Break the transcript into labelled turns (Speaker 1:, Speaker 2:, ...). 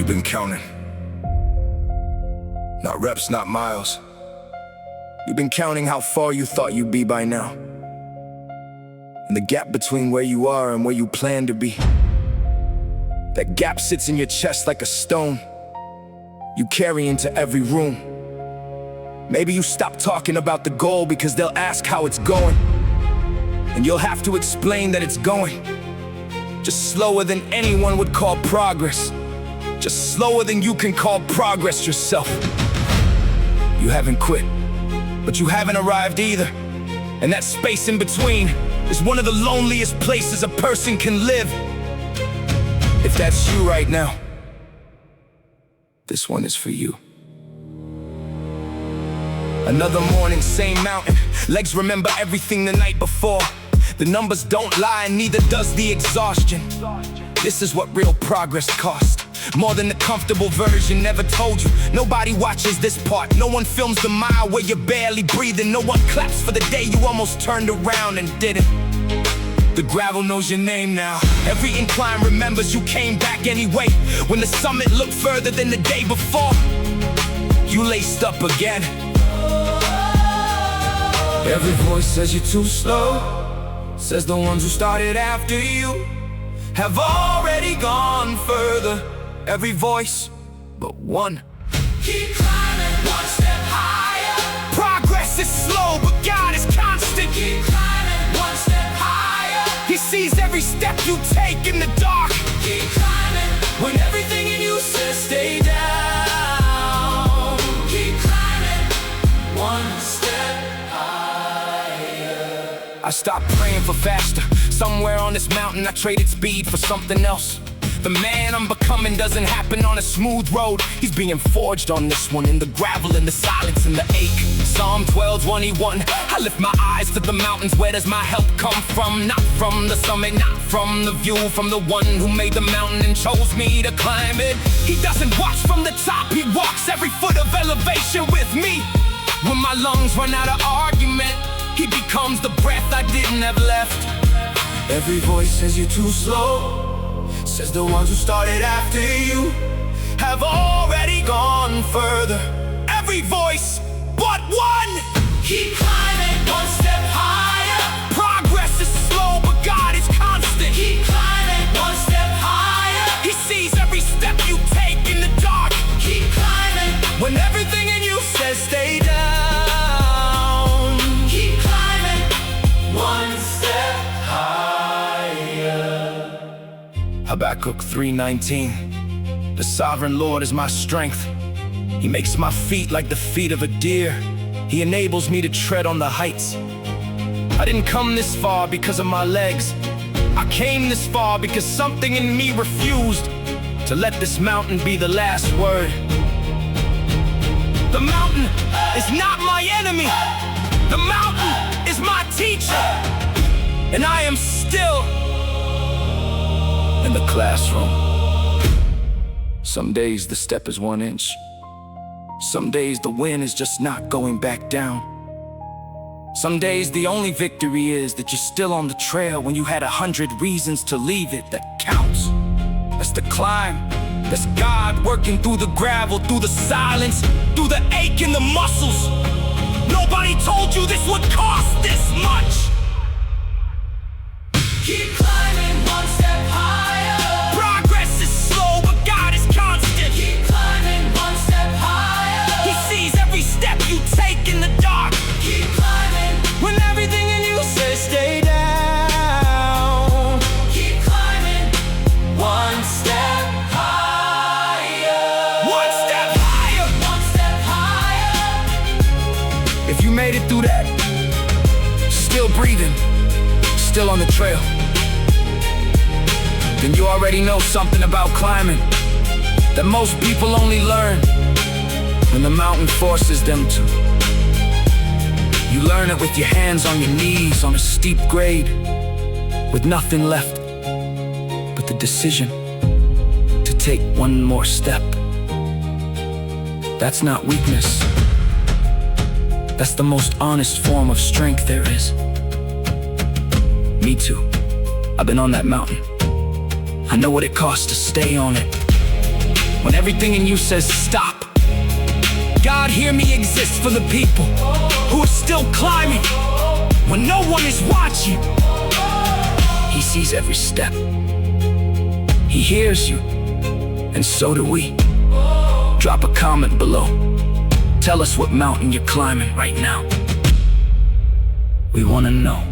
Speaker 1: You've been counting. Not reps, not miles. You've been counting how far you thought you'd be by now. And the gap between where you are and where you plan to be. That gap sits in your chest like a stone you carry into every room. Maybe you stop talking about the goal because they'll ask how it's going. And you'll have to explain that it's going just slower than anyone would call progress. Just slower than you can call progress yourself. You haven't quit, but you haven't arrived either. And that space in between is one of the loneliest places a person can live. If that's you right now, this one is for you. Another morning, same mountain. Legs remember everything the night before. The numbers don't lie, and neither does the exhaustion. This is what real progress costs. More than the comfortable version never told you. Nobody watches this part. No one films the mile where you're barely breathing. No one claps for the day you almost turned around and didn't. The gravel knows your name now. Every incline remembers you came back anyway. When the summit looked further than the day before, you laced up again. Every voice says you're too slow. Says the ones who started after you have already gone further. Every voice but one.
Speaker 2: Keep climbing one step higher.
Speaker 1: Progress is slow, but God is constant.
Speaker 2: Keep climbing one step higher.
Speaker 1: He sees every step you take in the dark.
Speaker 2: Keep climbing when everything in you says stay down. Keep climbing one step higher.
Speaker 1: I stopped praying for faster. Somewhere on this mountain I traded speed for something else. The man I'm becoming doesn't happen on a smooth road. He's being forged on this one, in the gravel, in the silence, in the ache. Psalm 12:21. I lift my eyes to the mountains. Where does my help come from? Not from the summit, not from the view, from the one who made the mountain and chose me to climb it. He doesn't watch from the top, he walks every foot of elevation with me. When my lungs run out of argument, he becomes the breath I didn't have left. Every voice says you're too slow. Says the ones who started after you have already gone further. Every voice but one.
Speaker 2: Keep climbing one step higher.
Speaker 1: Progress is slow, but God is constant.
Speaker 2: Keep climbing one step higher.
Speaker 1: He sees every step you take in the dark.
Speaker 2: Keep climbing
Speaker 1: when everything in you says stay down.
Speaker 2: Keep climbing one step higher.
Speaker 1: Habakkuk 3:19. The sovereign Lord is my strength. He makes my feet like the feet of a deer. He enables me to tread on the heights. I didn't come this far because of my legs. I came this far because something in me refused to let this mountain be the last word. The mountain is not my enemy. The mountain is my teacher. And I am still in the classroom. Some days the step is 1 inch. Some days the wind is just not going back down. Some days the only victory is that you're still on the trail when you had 100 reasons to leave it. That counts. That's the climb. That's God working through the gravel, through the silence, through the ache in the muscles. Nobody told you this would cost this much.
Speaker 2: Keep climbing one step higher.
Speaker 1: Progress is slow, but God is constant.
Speaker 2: Keep climbing one step higher.
Speaker 1: He sees every step you take in the dark.
Speaker 2: Keep climbing
Speaker 1: when everything in you says stay down.
Speaker 2: Keep climbing one step higher.
Speaker 1: One step higher.
Speaker 2: One step higher.
Speaker 1: If you made it through that, still breathing, still on the trail, then you already know something about climbing that most people only learn when the mountain forces them to. You learn it with your hands on your knees on a steep grade, with nothing left but the decision to take one more step. That's not weakness. That's the most honest form of strength there is. Me too. I've been on that mountain. I know what it costs to stay on it. when everything in you says stop. God, hear me exist for the people who are still climbing when no one is watching. He sees every step. He hears you, and so do we. Drop a comment below. Tell us what mountain you're climbing right now. We want to know.